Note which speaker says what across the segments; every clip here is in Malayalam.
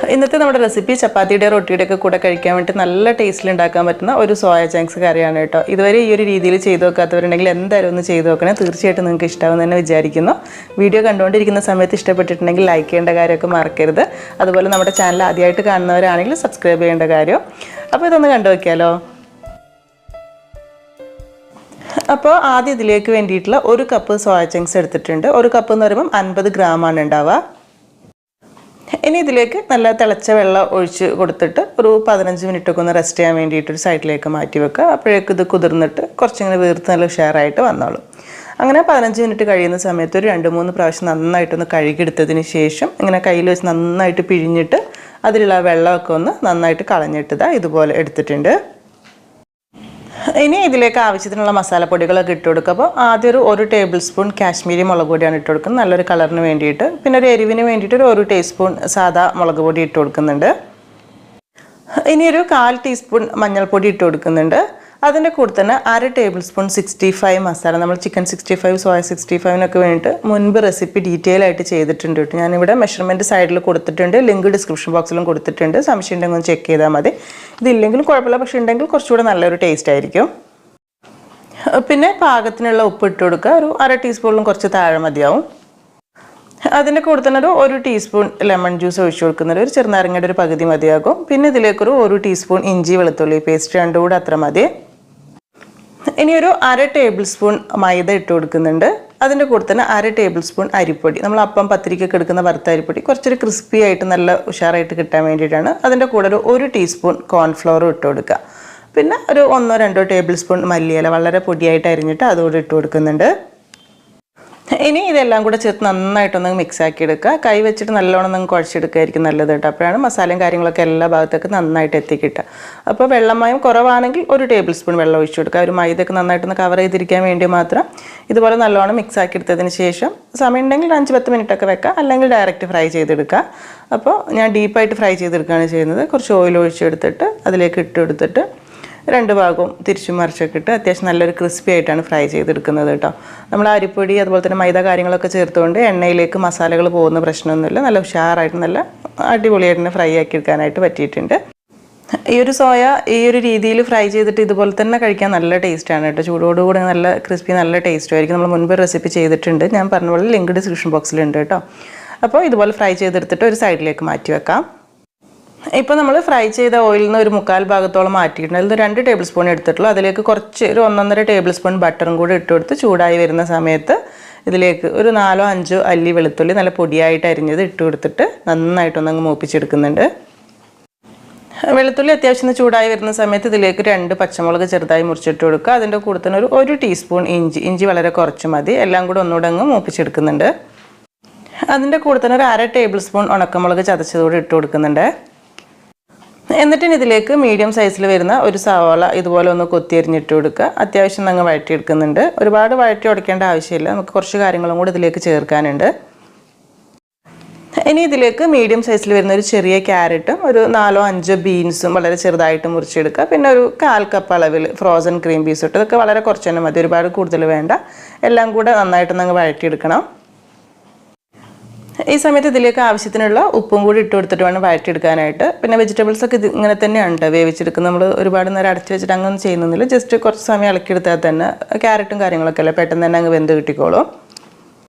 Speaker 1: ഇന്നത്തെ നമ്മുടെ റെസിപ്പി ചപ്പാത്തിയുടെ റൊട്ടിയുടെ ഒക്കെ കൂടെ കഴിക്കാൻ വേണ്ടി നല്ല ടേസ്റ്റിൽ ഉണ്ടാക്കാൻ പറ്റുന്ന ഒരു സോയ ചങ്ക്സ് കറിയാണ് കേട്ടോ. ഇതുവരെ ഈ ഒരു രീതിയിൽ ചെയ്തു നോക്കാത്തവരുണ്ടെങ്കിൽ എന്തായാലും ഒന്ന് ചെയ്തു നോക്കണേ. തീർച്ചയായിട്ടും നിങ്ങൾക്ക് ഇഷ്ടമാവുമെന്ന് തന്നെ വിചാരിക്കുന്നു. വീഡിയോ കണ്ടുകൊണ്ടിരിക്കുന്ന സമയത്ത് ഇഷ്ടപ്പെട്ടിട്ടുണ്ടെങ്കിൽ ലൈക്ക് ചെയ്യേണ്ട കാര്യമൊക്കെ മറക്കരുത്. അതുപോലെ നമ്മുടെ ചാനൽ ആദ്യമായിട്ട് കാണുന്നവരാണെങ്കിൽ സബ്സ്ക്രൈബ് ചെയ്യേണ്ട കാര്യം. അപ്പോൾ ഇതൊന്ന് കണ്ടു നോക്കിയാലോ. അപ്പോൾ ആദ്യം ഇതിലേക്ക് വേണ്ടിയിട്ടുള്ള 1 കപ്പ് സോയ ചങ്ക്സ് എടുത്തിട്ടുണ്ട്. 1 കപ്പ് എന്ന് പറയുമ്പോൾ 50 ഗ്രാമാണ് ഉണ്ടാവുക. ഇനി ഇതിലേക്ക് നല്ല തിളച്ച വെള്ളം ഒഴിച്ച് കൊടുത്തിട്ട് ഒരു 15 മിനിറ്റൊക്കെ ഒന്ന് റെസ്റ്റ് ചെയ്യാൻ വേണ്ടിയിട്ട് ഒരു സൈഡിലേക്ക് മാറ്റി വെക്കുക. അപ്പോഴേക്കും ഇത് കുതിർന്നിട്ട് കുറച്ചിങ്ങനെ വീർത്ത് നല്ല ഉഷാറായിട്ട് വന്നോളും. അങ്ങനെ 15 മിനിറ്റ് കഴിയുന്ന സമയത്ത് ഒരു 2-3 പ്രാവശ്യം നന്നായിട്ടൊന്ന് കഴുകിയെടുത്തതിന് ശേഷം ഇങ്ങനെ കയ്യിൽ വെച്ച് നന്നായിട്ട് പിഴിഞ്ഞിട്ട് അതിലുള്ള വെള്ളമൊക്കെ ഒന്ന് നന്നായിട്ട് കളഞ്ഞിട്ട് ഇതുപോലെ എടുത്തിട്ടുണ്ട്. ഇനി ഇതിലേക്ക് ആവശ്യത്തിനുള്ള മസാലപ്പൊടികളൊക്കെ ഇട്ട് കൊടുക്കുക. അപ്പോൾ ആദ്യം ഒരു 1 ടേബിൾ സ്പൂൺ കാശ്മീരി മുളക് പൊടിയാണ് ഇട്ട് കൊടുക്കുന്നത്, നല്ലൊരു കളറിന് വേണ്ടിയിട്ട്. പിന്നെ ഒരു എരിവിന് വേണ്ടിയിട്ട് ഒരു 1 ടീസ്പൂൺ സാദാ മുളക് പൊടി ഇട്ട് കൊടുക്കുന്നുണ്ട്. ഇനി ഒരു 1/4 ടീസ്പൂൺ മഞ്ഞൾപ്പൊടി ഇട്ട് കൊടുക്കുന്നുണ്ട്. അതിൻ്റെ കൂടെ തന്നെ 1/2 ടേബിൾ സ്പൂൺ 65 മസാല. നമ്മൾ ചിക്കൻ 65 സോയ 65നൊക്കെ വേണ്ടിയിട്ട് മുൻപ് റെസിപ്പി ഡീറ്റെയിൽ ആയിട്ട് ചെയ്തിട്ടുണ്ട് കേട്ടോ. ഞാനിവിടെ മെഷർമെൻറ്റ് സൈഡിൽ കൊടുത്തിട്ടുണ്ട്, ലിങ്ക് ഡിസ്ക്രിപ്ഷൻ ബോക്സിലും കൊടുത്തിട്ടുണ്ട്. സംശയം ഉണ്ടെങ്കിൽ ഒന്ന് ചെക്ക് ചെയ്താൽ മതി. ഇതില്ലെങ്കിലും കുഴപ്പമില്ല, പക്ഷേ ഉണ്ടെങ്കിൽ കുറച്ചുകൂടെ നല്ലൊരു ടേസ്റ്റ് ആയിരിക്കും. പിന്നെ പാകത്തിനുള്ള ഉപ്പ് ഇട്ട് കൊടുക്കുക. ഒരു 1/2 ടീസ്പൂണിലും കുറച്ച് താഴെ മതിയാവും. അതിൻ്റെ കൂടെ തന്നെ ഒരു 1 ടീസ്പൂൺ ലെമൺ ജ്യൂസ് ഒഴിച്ചു കൊടുക്കുന്നുണ്ട്. ഒരു ചെറുനാരങ്ങയുടെ ഒരു പകുതി മതിയാകും. പിന്നെ ഇതിലേക്കൊരു 1 ടീസ്പൂൺ ഇഞ്ചി വെളുത്തുള്ളി പേസ്റ്റ് രണ്ടും കൂടെ അത്ര മതി. ഇനി ഒരു 1/2 ടേബിൾ സ്പൂൺ മൈദ ഇട്ട് കൊടുക്കുന്നുണ്ട്. അതിൻ്റെ കൂടെ തന്നെ 1/2 ടേബിൾ സ്പൂൺ അരിപ്പൊടി. നമ്മൾ അപ്പം പത്തിരിക്കൊക്കെ എടുക്കുന്ന വറുത്ത അരിപ്പൊടി കുറച്ചൊരു ക്രിസ്പി ആയിട്ട് നല്ല ഉഷാറായിട്ട് കിട്ടാൻ വേണ്ടിയിട്ടാണ്. അതിൻ്റെ കൂടെ ഒരു 1 ടീസ്പൂൺ കോൺഫ്ലവറും ഇട്ട് കൊടുക്കുക. പിന്നെ ഒരു 1-2 ടേബിൾ സ്പൂൺ മല്ലിയില വളരെ പൊടിയായിട്ട് അരിഞ്ഞിട്ട് അതുകൂടെ ഇട്ട് കൊടുക്കുന്നുണ്ട്. ഇനി ഇതെല്ലാം കൂടെ ചേർത്ത് നന്നായിട്ടൊന്ന് മിക്സ് ആക്കി എടുക്കുക. കൈ വെച്ചിട്ട് നല്ലോണം ഒന്ന് കുഴച്ചെടുക്കുകയായിരിക്കും നല്ലത് കേട്ടോ. അപ്പോഴാണ് മസാലയും കാര്യങ്ങളൊക്കെ എല്ലാ ഭാഗത്തേക്ക് നന്നായിട്ട് എത്തിക്കിട്ടുക. അപ്പോൾ വെള്ളമയം കുറവാണെങ്കിൽ 1 ടേബിൾ സ്പൂൺ വെള്ളം ഒഴിച്ചു കൊടുക്കുക. ഒരു മൈദയൊക്കെ നന്നായിട്ടൊന്ന് കവർ ചെയ്തിരിക്കാൻ വേണ്ടി മാത്രം ഇതുപോലെ നല്ലോണം മിക്സ് ആക്കി എടുത്തതിന് ശേഷം സമയം ഉണ്ടെങ്കിൽ 5-10 മിനിറ്റൊക്കെ വെക്കുക, അല്ലെങ്കിൽ ഡയറക്റ്റ് ഫ്രൈ ചെയ്തെടുക്കുക. അപ്പോൾ ഞാൻ ഡീപ്പായിട്ട് ഫ്രൈ ചെയ്തെടുക്കുകയാണ് ചെയ്യുന്നത്. കുറച്ച് ഓയിൽ ഒഴിച്ചെടുത്തിട്ട് അതിലേക്ക് ഇട്ട് കൊടുത്തിട്ട് 2 ഭാഗവും തിരിച്ചും മറിച്ചൊക്കെ ഇട്ട് അത്യാവശ്യം നല്ലൊരു ക്രിസ്പി ആയിട്ടാണ് ഫ്രൈ ചെയ്തെടുക്കുന്നത് കേട്ടോ. നമ്മൾ അരിപ്പൊടി അതുപോലെ തന്നെ മൈദ കാര്യങ്ങളൊക്കെ ചേർത്തുകൊണ്ട് എണ്ണയിലേക്ക് മസാലകൾ പോകുന്ന പ്രശ്നമൊന്നുമില്ല. നല്ല ഉഷാറായിട്ട് നല്ല അടിപൊളിയായിട്ട് തന്നെ ഫ്രൈ ആക്കി എടുക്കാനായിട്ട് പറ്റിയിട്ടുണ്ട്. ഈ ഒരു സോയ ഈ ഒരു രീതിയിൽ ഫ്രൈ ചെയ്തിട്ട് ഇതുപോലെ തന്നെ കഴിക്കാൻ നല്ല ടേസ്റ്റാണ് കേട്ടോ. ചൂടോടുകൂടി നല്ല ക്രിസ്പി നല്ല ടേസ്റ്റും ആയിരിക്കും. നമ്മൾ മുൻപ് റെസിപ്പി ചെയ്തിട്ടുണ്ട്, ഞാൻ പറഞ്ഞ പോലെ ലിങ്ക് ഡിസ്ക്രിപ്ഷൻ ബോക്സിലുണ്ട് കേട്ടോ. അപ്പോൾ ഇതുപോലെ ഫ്രൈ ചെയ്തെടുത്തിട്ട് ഒരു സൈഡിലേക്ക് മാറ്റി വെക്കാം. ഇപ്പോൾ നമ്മൾ ഫ്രൈ ചെയ്ത ഓയിലിൽ നിന്ന് ഒരു 1/4 ഭാഗത്തോളം മാറ്റിയിട്ടുണ്ട്. അതിൽ 2 ടേബിൾ സ്പൂൺ എടുത്തിട്ടുള്ളൂ. അതിലേക്ക് കുറച്ച് ഒരു 1-1.5 ടേബിൾ സ്പൂൺ ബട്ടറും കൂടി ഇട്ട് കൊടുത്ത് ചൂടായി വരുന്ന സമയത്ത് ഇതിലേക്ക് ഒരു 4-5 അല്ലി വെളുത്തുള്ളി നല്ല പൊടിയായിട്ട് അരിഞ്ഞത് ഇട്ട് കൊടുത്തിട്ട് നന്നായിട്ടൊന്നങ്ങ് മൂപ്പിച്ചെടുക്കുന്നുണ്ട്. വെളുത്തുള്ളി അത്യാവശ്യം ചൂടായി വരുന്ന സമയത്ത് ഇതിലേക്ക് 2 പച്ചമുളക് ചെറുതായി മുറിച്ചിട്ട് കൊടുക്കുക. അതിൻ്റെ കൂടെ തന്നെ ഒരു 1 ടീസ്പൂൺ ഇഞ്ചി വളരെ കുറച്ച് മതി. എല്ലാം കൂടെ ഒന്നുകൂടെ അങ്ങ് മൂപ്പിച്ചെടുക്കുന്നുണ്ട്. അതിൻ്റെ കൂടെ തന്നെ ഒരു 1/2 ടേബിൾ സ്പൂൺ ഉണക്കമുളക് ചതച്ചതോടെ ഇട്ട് കൊടുക്കുന്നുണ്ട്. എന്നിട്ട് ഇതിലേക്ക് മീഡിയം സൈസിൽ വരുന്ന ഒരു സവാള ഇതുപോലെ ഒന്ന് കൊത്തിയരിഞ്ഞിട്ട് കൊടുക്കുക. അത്യാവശ്യം അങ്ങ് വഴറ്റിയെടുക്കുന്നുണ്ട്. ഒരുപാട് വഴറ്റി ഉടയ്ക്കേണ്ട ആവശ്യമില്ല, നമുക്ക് കുറച്ച് കാര്യങ്ങളും കൂടി ഇതിലേക്ക് ചേർക്കാനുണ്ട്. ഇനി ഇതിലേക്ക് മീഡിയം സൈസിൽ വരുന്ന ഒരു ചെറിയ ക്യാരറ്റും ഒരു 4-5 ബീൻസും വളരെ ചെറുതായിട്ട് മുറിച്ചെടുക്കുക. പിന്നെ ഒരു 1/4 കപ്പ് അളവിൽ ഫ്രോസൺ ക്രീം പീസ് ഇട്ട്, ഇതൊക്കെ വളരെ കുറച്ച് തന്നെ മതി, ഒരുപാട് കൂടുതൽ വേണ്ട. എല്ലാം കൂടെ നന്നായിട്ടൊന്നങ്ങ് വഴറ്റിയെടുക്കണം. ഈ സമയത്ത് ഇതിലേക്ക് ആവശ്യത്തിനുള്ള ഉപ്പും കൂടി ഇട്ട് കൊടുത്തിട്ട് വേണം വഴറ്റിയെടുക്കാനായിട്ട്. പിന്നെ വെജിറ്റബിൾസൊക്കെ ഇത് ഇങ്ങനെ തന്നെയാണ് വേവിച്ചെടുക്കുന്നത്. നമ്മൾ ഒരുപാട് നേരം അടച്ചു വെച്ചിട്ട് അങ്ങനെ ചെയ്യുന്നില്ല, ജസ്റ്റ് കുറച്ച് സമയം ഇളക്കിയെടുത്താൽ തന്നെ ക്യാരറ്റും കാര്യങ്ങളൊക്കെ അല്ലേ പെട്ടെന്ന് തന്നെ അങ്ങ് വെന്ത് കിട്ടിക്കോളും.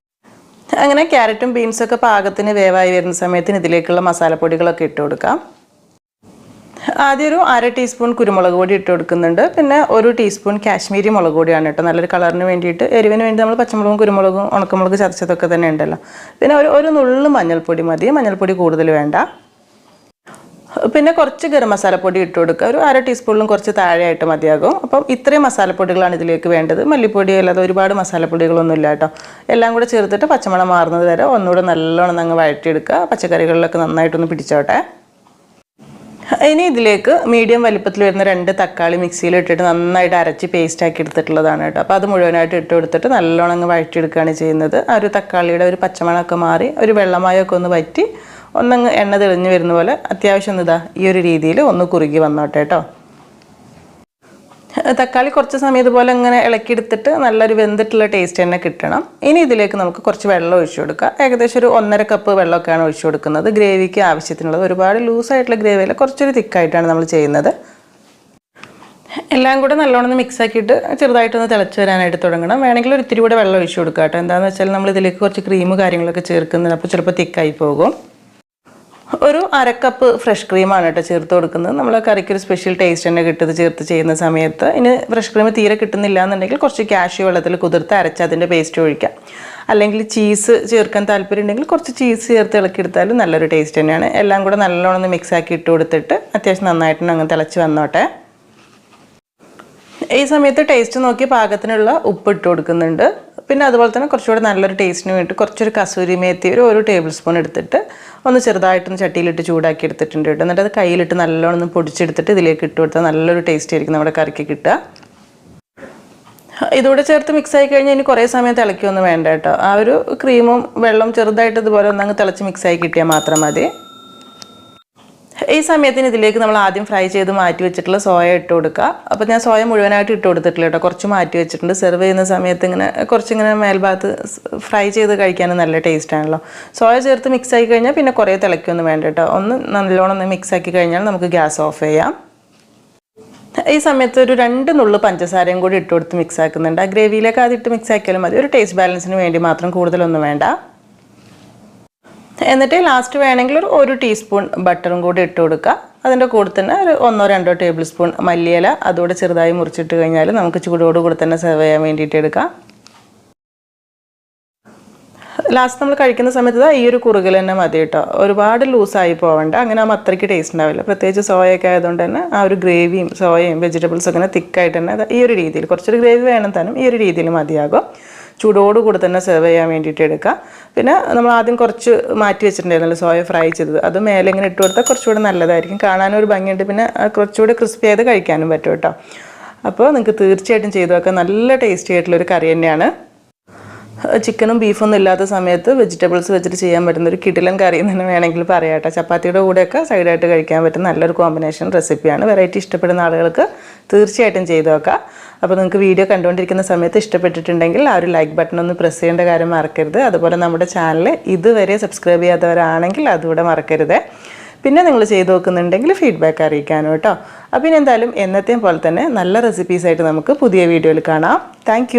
Speaker 1: അങ്ങനെ ക്യാരറ്റും ബീൻസൊക്കെ പാകത്തിന് വേവായി വരുന്ന സമയത്തിന് ഇതിലേക്കുള്ള മസാലപ്പൊടികളൊക്കെ ഇട്ട് കൊടുക്കാം. ആദ്യം ഒരു 1/2 ടീസ്പൂൺ കുരുമുളക് പൊടി ഇട്ട് കൊടുക്കുന്നുണ്ട്. പിന്നെ 1 ടീസ്പൂൺ കാശ്മീരി മുളക് പൊടിയാണ് കേട്ടോ, നല്ലൊരു കളറിന് വേണ്ടിയിട്ട്. എരിവിന് വേണ്ടി നമ്മൾ പച്ചമുളകും കുരുമുളകും ഉണക്കമുളക് ചതച്ചതൊക്കെ തന്നെ ഉണ്ടല്ലോ. പിന്നെ ഒരു നുള്ളു മഞ്ഞൾപ്പൊടി മതി, മഞ്ഞൾപ്പൊടി കൂടുതൽ വേണ്ട. പിന്നെ കുറച്ച് ഗരം മസാലപ്പൊടി ഇട്ട് കൊടുക്കുക. ഒരു 1/2 ടീസ്പൂണിലും കുറച്ച് താഴെയായിട്ട് മതിയാകും. അപ്പം ഇത്രയും മസാലപ്പൊടികളാണ് ഇതിലേക്ക് വേണ്ടത്. മല്ലിപ്പൊടി അല്ലാതെ ഒരുപാട് മസാലപ്പൊടികളൊന്നും ഇല്ല കേട്ടോ. എല്ലാം കൂടെ ചേർത്തിട്ട് പച്ചമണം മാറുന്നത് വരെ ഒന്നുകൂടെ നല്ലോണം അങ്ങ് വഴറ്റിയെടുക്കുക. പച്ചക്കറികളിലൊക്കെ നന്നായിട്ടൊന്ന് പിടിച്ചോട്ടെ. ഇനി ഇതിലേക്ക് മീഡിയം വലിപ്പത്തിൽ വരുന്ന 2 തക്കാളി മിക്സിയിൽ ഇട്ടിട്ട് നന്നായിട്ട് അരച്ച് പേസ്റ്റ് ആക്കി എടുത്തിട്ടുള്ളതാണ് കേട്ടോ. അപ്പോൾ അത് മുഴുവനായിട്ട് ഇട്ട് കൊടുത്തിട്ട് നല്ലോണം അങ്ങ് വഴറ്റിയെടുക്കുകയാണ് ചെയ്യുന്നത്. ആ ഒരു തക്കാളിയുടെ ഒരു പച്ചമണമൊക്കെ മാറി ഒരു വെള്ളമായൊക്കെ ഒന്ന് വറ്റി ഒന്നങ്ങ് എണ്ണ തെളിഞ്ഞ് വരുന്ന പോലെ അത്യാവശ്യം ഈ ഒരു രീതിയിൽ ഒന്ന് കുറുകി വന്നോട്ടെ കേട്ടോ. തക്കാളി കുറച്ച് സമയം ഇതുപോലെ ഇങ്ങനെ ഇളക്കിയെടുത്തിട്ട് നല്ലൊരു വെന്തിട്ടുള്ള ടേസ്റ്റ് തന്നെ കിട്ടണം. ഇനി ഇതിലേക്ക് നമുക്ക് കുറച്ച് വെള്ളം ഒഴിച്ചു കൊടുക്കാം. ഏകദേശം ഒരു 1.5 കപ്പ് വെള്ളമൊക്കെയാണ് ഒഴിച്ചു കൊടുക്കുന്നത്. ഗ്രേവിക്ക് ആവശ്യത്തിനുള്ളത്. ഒരുപാട് ലൂസായിട്ടുള്ള ഗ്രേവിയല്ല, കുറച്ചൊരു തിക്കായിട്ടാണ് നമ്മൾ ചെയ്യുന്നത്. എല്ലാം കൂടെ നല്ലോണം മിക്സ് ആക്കിയിട്ട് ചെറുതായിട്ടൊന്ന് തിളച്ച് വരാനായിട്ട് തുടങ്ങണം. വേണമെങ്കിൽ ഒരു ഇത്തിരി കൂടെ വെള്ളം ഒഴിച്ചു കൊടുക്കാം കേട്ടോ. എന്താണെന്ന് വെച്ചാൽ നമ്മൾ ഇതിലേക്ക് കുറച്ച് ക്രീം കാര്യങ്ങളൊക്കെ ചേർക്കുന്നത്, അപ്പോൾ ചിലപ്പോൾ തിക്കായി പോകും. ഒരു 1/2 കപ്പ് ഫ്രഷ് ക്രീമാണ് കേട്ടോ ചേർത്ത് കൊടുക്കുന്നത്. നമ്മൾ കറിക്കൊരു സ്പെഷ്യൽ ടേസ്റ്റ് തന്നെ കിട്ടുന്നത് ചേർത്ത് ചെയ്യുന്ന സമയത്ത്. ഇനി ഫ്രഷ് ക്രീം തീരെ കിട്ടുന്നില്ല എന്നുണ്ടെങ്കിൽ കുറച്ച് കാഷ്യൂ വെള്ളത്തിൽ കുതിർത്ത് അരച്ച് അതിൻ്റെ പേസ്റ്റ് ഒഴിക്കാം. അല്ലെങ്കിൽ ചീസ് ചേർക്കാൻ താല്പര്യം ഉണ്ടെങ്കിൽ കുറച്ച് ചീസ് ചേർത്ത് ഇളക്കിയെടുത്താലും നല്ലൊരു ടേസ്റ്റ് തന്നെയാണ്. എല്ലാം കൂടെ നല്ലോണം മിക്സ് ആക്കി ഇട്ട് കൊടുത്തിട്ട് അത്യാവശ്യം നന്നായിട്ട് അങ്ങ് തിളച്ച് വന്നോട്ടെ. ഈ സമയത്ത് ടേസ്റ്റ് നോക്കി പാകത്തിനുള്ള ഉപ്പ് ഇട്ട് കൊടുക്കുന്നുണ്ട്. പിന്നെ അതുപോലെ തന്നെ കുറച്ചുകൂടെ നല്ലൊരു ടേസ്റ്റിന് വേണ്ടി കുറച്ചൊരു കസൂരി മേത്തി ഒരു ടേബിൾ സ്പൂൺ എടുത്തിട്ട് ഒന്ന് ചെറുതായിട്ടൊന്ന് ചട്ടിയിലിട്ട് ചൂടാക്കി എടുത്തിട്ടുണ്ട് കേട്ടോ. എന്നിട്ട് അത് കയ്യിലിട്ട് നല്ലോണം പൊടിച്ചെടുത്തിട്ട് ഇതിലേക്ക് ഇട്ട് കൊടുത്താൽ നല്ലൊരു ടേസ്റ്റ് ആയിരിക്കും നമ്മുടെ കറിക്ക് കിട്ടുക. ഇതുകൂടെ ചേർത്ത് മിക്സ് ആയി കഴിഞ്ഞാൽ ഇനി കുറേ സമയം തിളയ്ക്കൊന്നും വേണ്ട കേട്ടോ. ആ ഒരു ക്രീമും വെള്ളം ചെറുതായിട്ട് ഇതുപോലെ ഒന്നങ്ങ് തിളച്ച് മിക്സ് ആയി കിട്ടിയാൽ മാത്രം മതി. ഈ സമയത്തിന് ഇതിലേക്ക് നമ്മൾ ആദ്യം ഫ്രൈ ചെയ്ത് മാറ്റി വെച്ചിട്ടുള്ള സോയ ഇട്ട് കൊടുക്കുക. അപ്പോൾ ഞാൻ സോയ മുഴുവനായിട്ട് ഇട്ട് കൊടുത്തിട്ടില്ല കേട്ടോ, കുറച്ച് മാറ്റി വെച്ചിട്ടുണ്ട്. സെർവ് ചെയ്യുന്ന സമയത്ത് ഇങ്ങനെ കുറച്ചിങ്ങനെ മേൽഭാഗത്ത് ഫ്രൈ ചെയ്ത് കഴിക്കാനും നല്ല ടേസ്റ്റ് ആണല്ലോ. സോയ ചേർത്ത് മിക്സ് ആക്കി കഴിഞ്ഞാൽ പിന്നെ കുറേ തിളയ്ക്കൊന്നും വേണ്ട കേട്ടോ. ഒന്ന് നല്ലോണം ഒന്ന് മിക്സ് ആക്കി കഴിഞ്ഞാൽ നമുക്ക് ഗ്യാസ് ഓഫ് ചെയ്യാം. ഈ സമയത്ത് ഒരു 2 നുള്ളു പഞ്ചസാരയും കൂടി ഇട്ട് കൊടുത്ത് മിക്സ് ആക്കുന്നുണ്ട്. ആ ഗ്രേവിയിലേക്ക് ആദ്യം ഇട്ട് മിക്സ് ആക്കിയാലും മതി. ഒരു ടേസ്റ്റ് ബാലൻസിന് വേണ്ടി മാത്രം, കൂടുതലൊന്നും വേണ്ട. എന്നിട്ട് ലാസ്റ്റ് വേണമെങ്കിൽ ഒരു ടീസ്പൂൺ ബട്ടറും കൂടി ഇട്ട് കൊടുക്കുക. അതിൻ്റെ കൂടെ തന്നെ ഒരു 1-2 ടേബിൾ സ്പൂൺ മല്ലിയില അതുകൂടെ ചെറുതായി മുറിച്ചിട്ട് കഴിഞ്ഞാൽ നമുക്ക് ചൂടോടുകൂടി തന്നെ സെർവ് ചെയ്യാൻ വേണ്ടിയിട്ട് എടുക്കാം. ലാസ്റ്റ് നമ്മൾ കഴിക്കുന്ന സമയത്ത് ഈ ഒരു കുറുകൽ തന്നെ മതി കേട്ടോ. ഒരുപാട് ലൂസായി പോകണ്ട, അങ്ങനെ ആകുമ്പോൾ അത്രയ്ക്ക് ടേസ്റ്റ് ഉണ്ടാവില്ല. പ്രത്യേകിച്ച് സോയൊക്കെ ആയതുകൊണ്ട് തന്നെ ആ ഒരു ഗ്രേവിയും സോയയും വെജിറ്റബിൾസും അങ്ങനെ തിക്കായിട്ട് തന്നെ ഈ ഒരു രീതിയിൽ, കുറച്ചൊരു ഗ്രേവി വേണം താനും, ഈ ഒരു രീതിയിൽ മതിയാകും. ചൂടോടുകൂടി തന്നെ സെർവ് ചെയ്യാൻ വേണ്ടിയിട്ട് എടുക്കുക. പിന്നെ നമ്മൾ ആദ്യം കുറച്ച് മാറ്റി വെച്ചിട്ടുണ്ടായിരുന്നല്ലോ സോയ ഫ്രൈ ചെയ്തത്, അത് മേലെ ഇങ്ങനെ ഇട്ട് കൊടുത്താൽ കുറച്ചുകൂടെ നല്ലതായിരിക്കും. കാണാനും ഒരു ഭംഗിയുണ്ട്, പിന്നെ കുറച്ചുകൂടി ക്രിസ്പി ആയത് കഴിക്കാനും പറ്റും കേട്ടോ. അപ്പോൾ നിങ്ങൾക്ക് തീർച്ചയായിട്ടും ചെയ്തു വെക്കാം. നല്ല ടേസ്റ്റി ആയിട്ടുള്ളൊരു കറി തന്നെയാണ്. ചിക്കനും ബീഫൊന്നും ഇല്ലാത്ത സമയത്ത് വെജിറ്റബിൾസ് വെച്ചിട്ട് ചെയ്യാൻ പറ്റുന്ന ഒരു കിടിലൻ കറി എന്ന് തന്നെ വേണമെങ്കിൽ പറയാം കേട്ടോ. ചപ്പാത്തിയുടെ കൂടെയൊക്കെ സൈഡായിട്ട് കഴിക്കാൻ പറ്റുന്ന നല്ലൊരു കോമ്പിനേഷൻ റെസിപ്പിയാണ്. വെറൈറ്റി ഇഷ്ടപ്പെടുന്ന ആളുകൾക്ക് തീർച്ചയായിട്ടും ചെയ്തു വെക്കാം. അപ്പോൾ നിങ്ങൾക്ക് വീഡിയോ കണ്ടുകൊണ്ടിരിക്കുന്ന സമയത്ത് ഇഷ്ടപ്പെട്ടിട്ടുണ്ടെങ്കിൽ ആ ഒരു ലൈക്ക് ബട്ടൺ ഒന്ന് പ്രസ് ചെയ്യേണ്ട കാര്യം മറക്കരുത്. അതുപോലെ നമ്മുടെ ചാനൽ ഇതുവരെ സബ്സ്ക്രൈബ് ചെയ്യാത്തവരാണെങ്കിൽ അതുകൂടെ മറക്കരുത്. പിന്നെ നിങ്ങൾ ചെയ്ത് നോക്കുന്നുണ്ടെങ്കിൽ ഫീഡ്ബാക്ക് അറിയിക്കാനോ കേട്ടോ. അപ്പോൾ ഇനി എന്തായാലും എന്നത്തെയും പോലെ തന്നെ നല്ല റെസിപ്പീസായിട്ട് നമുക്ക് പുതിയ വീഡിയോയിൽ കാണാം. താങ്ക്